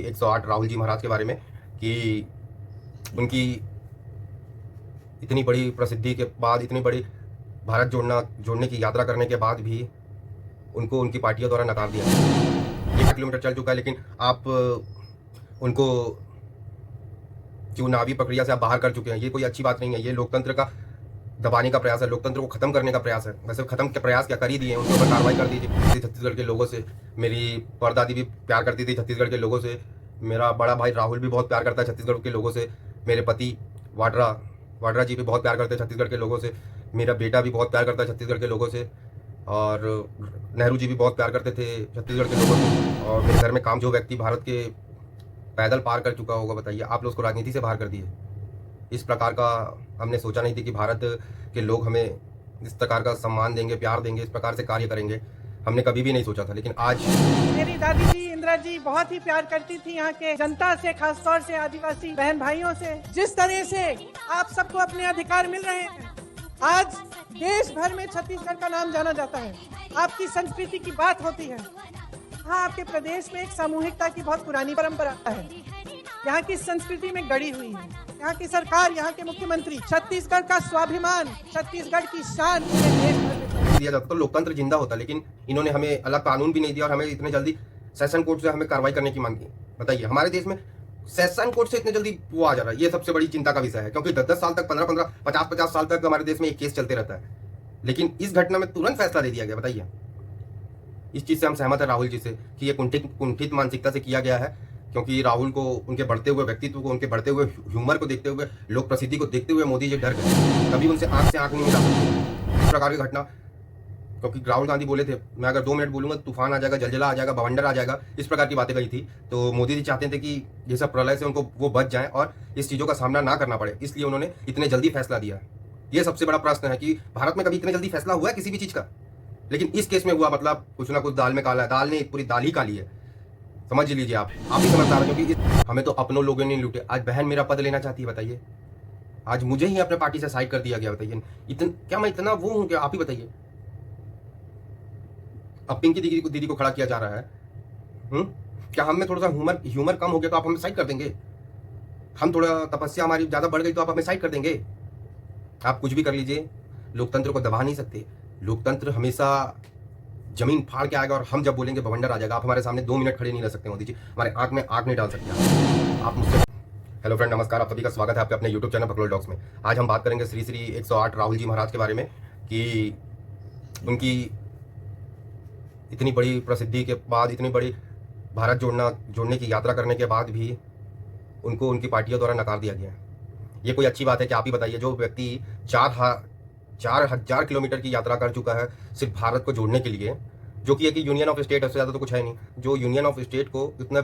108 राहुल जी महाराज के बारे में कि उनकी इतनी बड़ी प्रसिद्धि के बाद, इतनी बड़ी भारत जोड़ने की यात्रा करने के बाद भी उनको उनकी पार्टियों द्वारा नकार दिया गया। 1 किलोमीटर चल चुका है, लेकिन आप उनको चुनावी प्रक्रिया से आप बाहर कर चुके हैं। ये कोई अच्छी बात नहीं है। ये लोकतंत्र का दबाने का प्रयास है, लोकतंत्र को खत्म करने का प्रयास है। वैसे खत्म के प्रयास क्या कर ही दिए हैं, उनके ऊपर कार्रवाई कर दीजिए। छत्तीसगढ़ के लोगों से मेरी परदादी भी प्यार करती थी, छत्तीसगढ़ के लोगों से मेरा बड़ा भाई राहुल भी बहुत प्यार करता है छत्तीसगढ़ के लोगों से, मेरे पति वाड्रा जी भी बहुत प्यार करते हैं छत्तीसगढ़ के लोगों से, मेरा बेटा भी बहुत प्यार करता है छत्तीसगढ़ के लोगों से, और नेहरू जी भी बहुत प्यार करते थे छत्तीसगढ़ के लोगों से। और मेरे घर में काम जो व्यक्ति भारत के पैदल पार कर चुका होगा, बताइए आप लोग उसको राजनीति से बाहर कर दिए। इस प्रकार का हमने सोचा नहीं थी कि भारत के लोग हमें इस प्रकार का सम्मान देंगे, प्यार देंगे, इस प्रकार से कार्य करेंगे। हमने कभी भी नहीं सोचा था, लेकिन आज मेरी दादी जी इंदिरा जी बहुत ही प्यार करती थी यहाँ के जनता से, खासतौर से आदिवासी बहन भाइयों से। जिस तरह से आप सबको अपने अधिकार मिल रहे हैं, आज देश भर में छत्तीसगढ़ का नाम जाना जाता है। आपकी संस्कृति की बात होती है। हाँ, आपके प्रदेश में एक सामूहिकता की बहुत पुरानी परंपरा है, यहाँ की संस्कृति में गड़ी हुई है। यहाँ की सरकार, यहाँ के मुख्यमंत्री छत्तीसगढ़ का स्वाभिमान, छत्तीसगढ़ की शान देश भर में दिया जाता तो लोकतंत्र जिंदा होता, लेकिन इन्होंने हमें अलग कानून भी नहीं दिया और हमें इतने जल्दी सेशन कोर्ट से हमें कार्रवाई करने की मांग की। बताइए, हमारे देश में सेशन कोर्ट से इतने जल्दी वो आ जा रहा है, ये सबसे बड़ी चिंता का विषय है, क्योंकि 10-10 साल तक, 15-15, 50-50 साल तक हमारे देश में एक केस चलते रहता है, लेकिन इस घटना में तुरंत फैसला दे दिया गया। बताइए, इस चीज से हम सहमत है राहुल जी से कि ये कुंठित मानसिकता से किया गया है, क्योंकि राहुल को, उनके बढ़ते हुए व्यक्तित्व को, उनके बढ़ते हुए ह्यूमर को देखते हुए, लोक प्रसिद्धि को देखते हुए मोदी जी डर गए। कभी उनसे आंख से आंख नहीं मिला सकते इस प्रकार की घटना, क्योंकि राहुल गांधी बोले थे मैं अगर 2 मिनट बोलूंगा तूफान आ जाएगा, जलजला आ जाएगा, बवंडर आ जाएगा, इस प्रकार की बातें कही थी। तो मोदी जी चाहते थे कि ये सब प्रलय से उनको वो बच जाएं और इस चीज़ों का सामना ना करना पड़े, इसलिए उन्होंने इतने जल्दी फैसला दिया। ये सबसे बड़ा प्रश्न है कि भारत में कभी इतने जल्दी फैसला हुआ है किसी भी चीज़ का, लेकिन इस केस में हुआ। मतलब कुछ ना कुछ दाल में काला है, दाल ने पूरी दाल ही काली है, समझ लीजिए आप ही समझदार हैं, क्योंकि हमें तो अपनों लोगों ने लूटे। आज बहन मेरा पद लेना चाहती है, बताइए, आज मुझे ही अपने पार्टी से साइड कर दिया गया। बताइए, क्या मैं इतना वो हूं क्या? आप ही बताइए। अब पिंकी दीदी को खड़ा किया जा रहा है। क्या हम में थोड़ा सा ह्यूमर कम हो गया तो आप हमें साइड कर देंगे? हम थोड़ा तपस्या हमारी ज्यादा बढ़ गई तो आप हमें साइड कर देंगे? आप कुछ भी कर लीजिए, लोकतंत्र को दबा नहीं सकते। लोकतंत्र हमेशा जमीन फाड़ के आएगा और हम जब बोलेंगे बवंडर आ जाएगा। आप हमारे सामने 2 मिनट खड़े नहीं रह सकते मोदी जी, हमारे आंख में आंख नहीं डाल सकते आप मुझसे। हेलो फ्रेंड, नमस्कार, आप सभी का स्वागत है आपके अपने यूट्यूब चैनल बकलोल डॉग्स में। आज हम बात करेंगे श्री 108 राहुल जी महाराज के बारे में कि उनकी इतनी बड़ी प्रसिद्धि के बाद, इतनी बड़ी भारत जोड़ने की यात्रा करने के बाद भी उनको उनकी पार्टियों द्वारा नकार दिया गया। ये कोई अच्छी बात है कि? आप ही बताइए। जो व्यक्ति 4,000 किलोमीटर की यात्रा कर चुका है सिर्फ भारत को जोड़ने के लिए, जो कि एक यूनियन ऑफ स्टेट है, उससे ज़्यादा तो कुछ है नहीं, जो यूनियन ऑफ स्टेट को इतना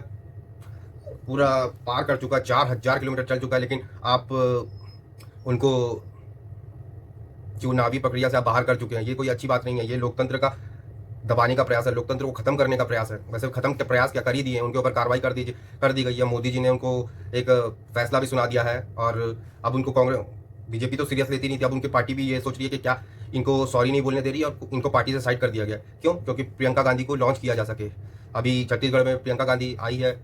पूरा पार कर चुका, 4,000 किलोमीटर चल चुका है, लेकिन आप उनको चुनावी प्रक्रिया से आप बाहर कर चुके हैं। ये कोई अच्छी बात नहीं है। ये लोकतंत्र का दबाने का प्रयास है, लोकतंत्र को खत्म करने का प्रयास है। वैसे खत्म के प्रयास क्या कर ही दिए हैं, उनके ऊपर कार्रवाई कर दी गई है। मोदी जी ने उनको एक फैसला भी सुना दिया है, और अब उनको बीजेपी तो सीरियस लेती नहीं थी, अब उनकी पार्टी भी ये सोच रही है कि क्या इनको सॉरी नहीं बोलने दे रही है और इनको पार्टी से साइड कर दिया गया। क्यों? क्योंकि प्रियंका गांधी को लॉन्च किया जा सके। अभी छत्तीसगढ़ में प्रियंका गांधी आई है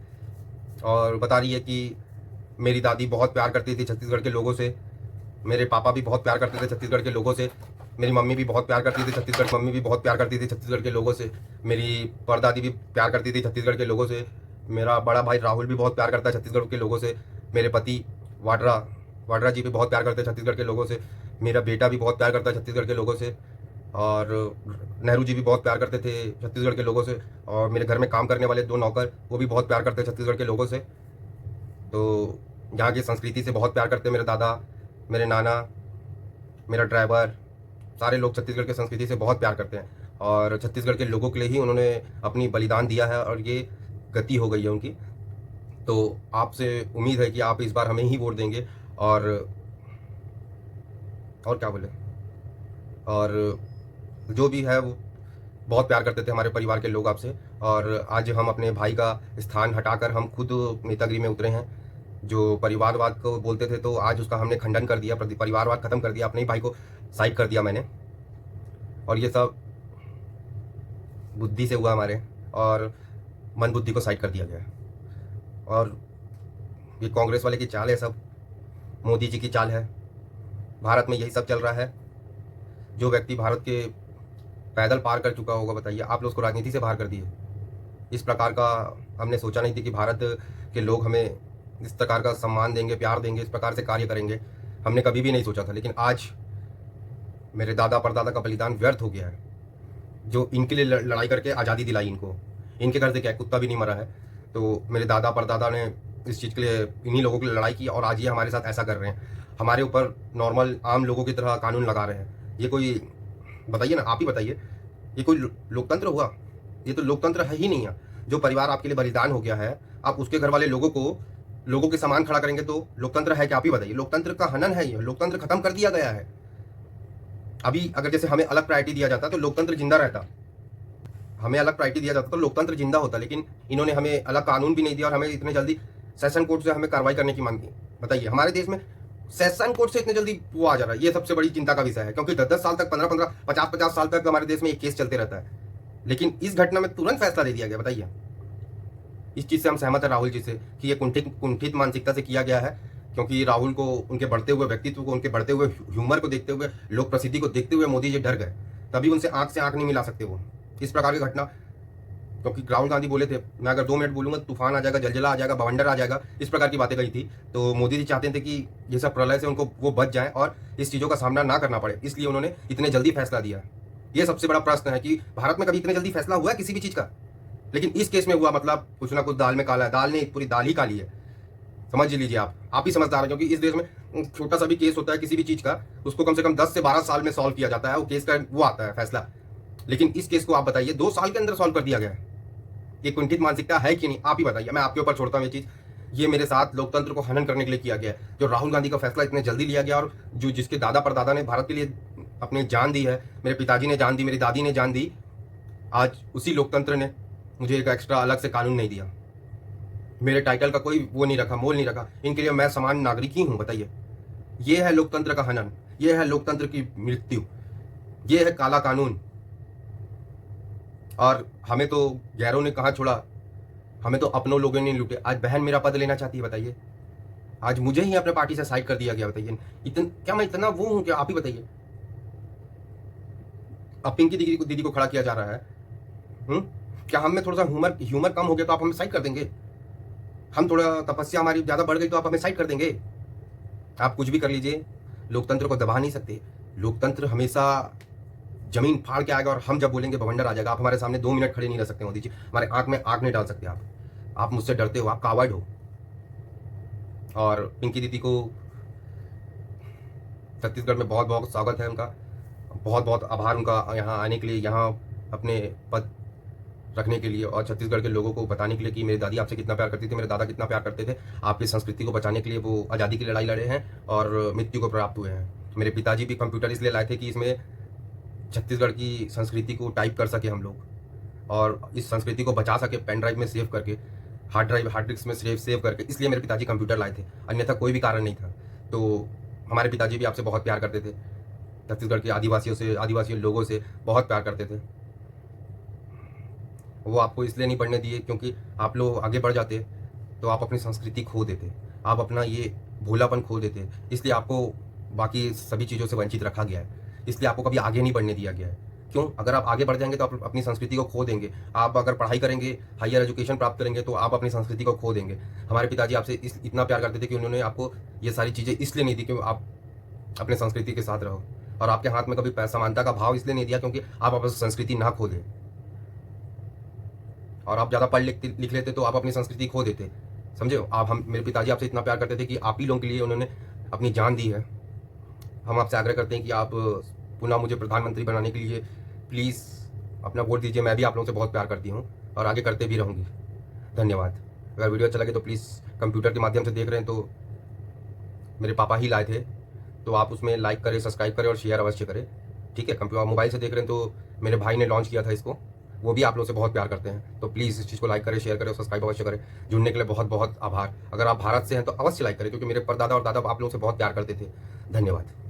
और बता रही है कि मेरी दादी बहुत प्यार करती थी छत्तीसगढ़ के लोगों से, मेरे पापा भी बहुत प्यार करते थे छत्तीसगढ़ के लोगों से, मेरी मम्मी भी बहुत प्यार करती थी छत्तीसगढ़ के लोगों से, मेरी परदादी भी प्यार करती थी छत्तीसगढ़ के लोगों से, मेरा बड़ा भाई राहुल भी बहुत प्यार करता है छत्तीसगढ़ के लोगों से, मेरे पति वाड्रा जी भी बहुत प्यार करते हैं छत्तीसगढ़ के लोगों से, मेरा बेटा भी बहुत प्यार करता है छत्तीसगढ़ के लोगों से, और नेहरू जी भी बहुत प्यार करते थे छत्तीसगढ़ के लोगों से, और मेरे घर में काम करने वाले 2 नौकर वो भी बहुत प्यार करते हैं छत्तीसगढ़ के लोगों से। तो यहाँ की संस्कृति से बहुत प्यार करते हैं मेरे दादा, मेरे नाना, मेरा ड्राइवर, सारे लोग छत्तीसगढ़ की संस्कृति से बहुत प्यार करते हैं, और छत्तीसगढ़ के लोगों के लिए ही उन्होंने अपनी बलिदान दिया है, और ये गति हो गई है उनकी। तो आपसे उम्मीद है कि आप इस बार हमें ही वोट देंगे, और क्या बोले, और जो भी है वो बहुत प्यार करते थे हमारे परिवार के लोग आपसे। और आज हम अपने भाई का स्थान हटाकर हम खुद नेतागिरी में उतरे हैं। जो परिवारवाद को बोलते थे तो आज उसका हमने खंडन कर दिया, परिवारवाद खत्म कर दिया, अपने ही भाई को साइड कर दिया मैंने, और ये सब बुद्धि से हुआ हमारे, और मन बुद्धि को साइड कर दिया गया। और ये कांग्रेस वाले की चाल है, सब मोदी जी की चाल है। भारत में यही सब चल रहा है। जो व्यक्ति भारत के पैदल पार कर चुका होगा, बताइए, आप लोग उसको राजनीति से बाहर कर दिए। इस प्रकार का हमने सोचा नहीं थी कि भारत के लोग हमें इस प्रकार का सम्मान देंगे, प्यार देंगे, इस प्रकार से कार्य करेंगे, हमने कभी भी नहीं सोचा था। लेकिन आज मेरे दादा परदादा का बलिदान व्यर्थ हो गया है, जो इनके लिए लड़ाई करके आज़ादी दिलाई इनको। इनके घर से क्या कुत्ता भी नहीं मरा है। तो मेरे दादा परदादा ने इस चीज़ के लिए, इन्हीं लोगों के लिए लड़ाई की, और आज ये हमारे साथ ऐसा कर रहे हैं, हमारे ऊपर नॉर्मल आम लोगों की तरह कानून लगा रहे हैं। ये कोई, बताइए ना, आप ही बताइए, ये कोई लोकतंत्र हुआ? ये तो लोकतंत्र है ही नहीं है। जो परिवार आपके लिए बलिदान हो गया है, आप उसके घर वाले लोगों के समान खड़ा करेंगे तो लोकतंत्र है क्या? आप ही बताइए। लोकतंत्र का हनन है ये, लोकतंत्र खत्म कर दिया गया है। अभी अगर जैसे हमें अलग प्रायोरिटी दिया जाता तो लोकतंत्र जिंदा रहता, हमें अलग प्रायोरिटी दिया जाता तो लोकतंत्र जिंदा होता। लेकिन इन्होंने हमें अलग कानून भी नहीं दिया और हमें इतने जल्दी सेशन कोर्ट से हमें कार्रवाई करने की मांग की। बताइए, हमारे देश में सेशन कोर्ट से इतने जल्दी वो आ जा रहा है, ये सबसे बड़ी चिंता का विषय है। क्योंकि 10-10 साल तक, 15-15, 50-50 साल तक हमारे देश में एक केस चलते रहता है, लेकिन इस घटना में तुरंत फैसला दे दिया गया। बताइए, इस चीज़ से हम सहमत हैं राहुल जी से कि ये कुंठित मानसिकता से किया गया है। क्योंकि राहुल को, उनके बढ़ते हुए व्यक्तित्व को, उनके बढ़ते हुए ह्यूमर को देखते हुए, लोक प्रसिद्धि को देखते हुए मोदी जी डर गए। तभी उनसे आंख से आंख नहीं मिला सकते वो, इस प्रकार की घटना। क्योंकि राहुल गांधी बोले थे, मैं अगर 2 मिनट बोलूंगा तूफान आ जाएगा, जलजला आ जाएगा, बवंडर आ जाएगा, इस प्रकार की बातें कही थी। तो मोदी जी चाहते थे कि ये सब प्रलय से उनको वो बच जाएं और इस चीज़ों का सामना ना करना पड़े, इसलिए उन्होंने इतने जल्दी फैसला दिया। ये सबसे बड़ा प्रश्न है कि भारत में कभी इतने जल्दी फैसला हुआ है किसी भी चीज़ का? लेकिन इस केस में हुआ, मतलब कुछ ना कुछ दाल में काला है। दाल नहीं, पूरी दाल ही काली है, समझ लीजिए। आप ही समझदार हैं। क्योंकि इस देश में छोटा सा भी केस होता है किसी भी चीज़ का, उसको कम से कम 10 से 12 साल में सॉल्व किया जाता है, वो केस का वो आता है फैसला। लेकिन इस केस को आप बताइए 2 साल के अंदर सॉल्व कर दिया गया है। ये कुंठित मानसिकता है कि नहीं? आप ही बताइए। मैं आपके ऊपर छोड़ता हूँ ये चीज़। ये मेरे साथ लोकतंत्र को हनन करने के लिए किया गया है। जो राहुल गांधी का फैसला इतने जल्दी लिया गया, और जो जिसके दादा परदादा ने भारत के लिए अपनी जान दी है, मेरे पिताजी ने जान दी, मेरी दादी ने जान दी, आज उसी लोकतंत्र ने मुझे एक एक्स्ट्रा अलग से कानून नहीं दिया, मेरे टाइटल का कोई वो नहीं रखा, मोल नहीं रखा। इनके लिए मैं समान नागरिक ही हूँ। बताइए, ये है लोकतंत्र का हनन, ये है लोकतंत्र की मृत्यु, ये है काला कानून। और हमें तो गैरों ने कहाँ छोड़ा, हमें तो अपनों लोगों ने लूटे। आज बहन मेरा पद लेना चाहती है, बताइए। आज मुझे ही अपने पार्टी से साइड कर दिया गया। बताइए, क्या मैं इतना वो हूं क्या? आप ही बताइए। अब पिंकी दीदी को खड़ा किया जा रहा है। क्या हम में थोड़ा सा ह्यूमर कम हो गया तो आप हमें साइड कर देंगे? हम थोड़ा तपस्या हमारी ज्यादा बढ़ गई तो आप हमें साइड कर देंगे? आप कुछ भी कर लीजिए, लोकतंत्र को दबा नहीं सकते। लोकतंत्र हमेशा जमीन फाड़ के आएगा, और हम जब बोलेंगे बवंडर आ जाएगा। आप हमारे सामने 2 मिनट खड़े नहीं रह सकते मोदी जी, हमारे आंख में आंख नहीं डाल सकते आप मुझसे डरते हो, आप कावर्ड हो। और पिंकी दीदी को छत्तीसगढ़ में बहुत बहुत स्वागत है उनका, बहुत बहुत आभार उनका यहाँ आने के लिए, यहाँ अपने पद रखने के लिए, और छत्तीसगढ़ के लोगों को बताने के लिए कि मेरी दादी आपसे कितना प्यार करती थी, मेरे दादा कितना प्यार करते थे। आपकी संस्कृति को बचाने के लिए वो आज़ादी की लड़ाई लड़े हैं और मृत्यु को प्राप्त हुए हैं। मेरे पिताजी भी कंप्यूटर इसलिए लाए थे कि इसमें छत्तीसगढ़ की संस्कृति को टाइप कर सके हम लोग, और इस संस्कृति को बचा सके, पेन ड्राइव में सेव करके, हार्ड डिस्क में सेव करके। इसलिए मेरे पिताजी कंप्यूटर लाए थे, अन्यथा कोई भी कारण नहीं था। तो हमारे पिताजी भी आपसे बहुत प्यार करते थे, छत्तीसगढ़ के आदिवासी लोगों से बहुत प्यार करते थे। वो आपको इसलिए नहीं पढ़ने दिए क्योंकि आप लोग आगे बढ़ जाते तो आप अपनी संस्कृति खो देते, आप अपना ये भोलापन खो देते। इसलिए आपको बाकी सभी चीज़ों से वंचित रखा गया है, इसलिए आपको कभी आगे नहीं बढ़ने दिया गया है। क्यों? अगर आप आगे बढ़ जाएंगे तो आप अपनी संस्कृति को खो देंगे। आप अगर पढ़ाई करेंगे, हायर एजुकेशन प्राप्त करेंगे, तो आप अपनी संस्कृति को खो देंगे। हमारे पिताजी आपसे इतना प्यार करते थे कि उन्होंने आपको ये सारी चीज़ें इसलिए नहीं दी कि आप अपने संस्कृति के साथ रहो, और आपके हाथ में कभी समानता का भाव इसलिए नहीं दिया क्योंकि आप अपनी संस्कृति ना खो दें। और आप ज़्यादा पढ़ लिख लेते तो आप अपनी संस्कृति खो देते, समझे आप। मेरे पिताजी आपसे इतना प्यार करते थे कि आप ही लोगों के लिए उन्होंने अपनी जान दी है। हम आपसे आग्रह करते हैं कि आप पुनः मुझे प्रधानमंत्री बनाने के लिए प्लीज़ अपना वोट दीजिए। मैं भी आप लोगों से बहुत प्यार करती हूँ और आगे करते भी रहूँगी। धन्यवाद। अगर वीडियो अच्छा लगे तो प्लीज़, कंप्यूटर के माध्यम से देख रहे हैं तो मेरे पापा ही लाए थे, तो आप उसमें लाइक करें, सब्सक्राइब करें और शेयर अवश्य करें, ठीक है। कंप्यूटर मोबाइल से देख रहे हैं तो मेरे भाई ने लॉन्च किया था इसको, वो भी आप लोगों से बहुत प्यार करते हैं। तो प्लीज़ इस चीज़ को लाइक करें, शेयर करें और सब्सक्राइब अवश्य करें। जुड़ने के लिए बहुत बहुत आभार। अगर आप भारत से हैं तो अवश्य लाइक करें, क्योंकि मेरे परदादा और दादा आप लोगों से बहुत प्यार करते थे। धन्यवाद।